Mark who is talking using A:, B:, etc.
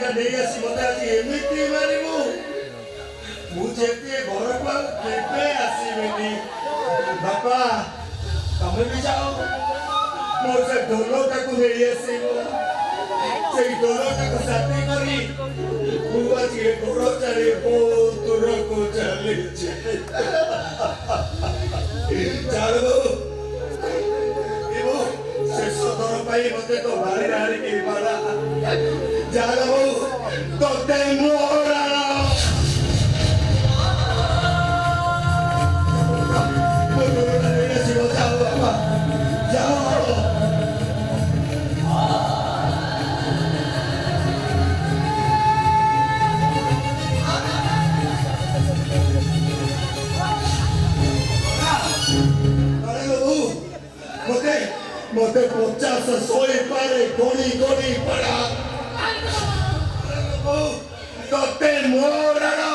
A: ଦିଟା ନେଇ ଆସି ମତେ ଆଜି ଏମିତି ମାରିବୁ ମୁଁ ଯେତେ ଘରକୁ ଆଉ କେବେ ଆସିବିନି। ବାପା ତମେ ବି ଯାଅ ମୋ ସେ ଢୋଲଟାକୁ ନେଇ ଆସିବ। ସେଇ ଢୋଲଟାକୁ ସାଥି କରି ମୁଁ ଆଜି ଏ ଘର ଛାଡ଼ି ବହୁତ ଦୂରକୁ ଚାଲିଛି। ଚାଲୁ ଶେଷ ଥର ପାଇଁ ମତେ ତ ଭାରି ହାରିକି ପାଲା ଚାଲ ତତେ ମୋର मते 50 पारे गोली गोली पड़ा तते मोरा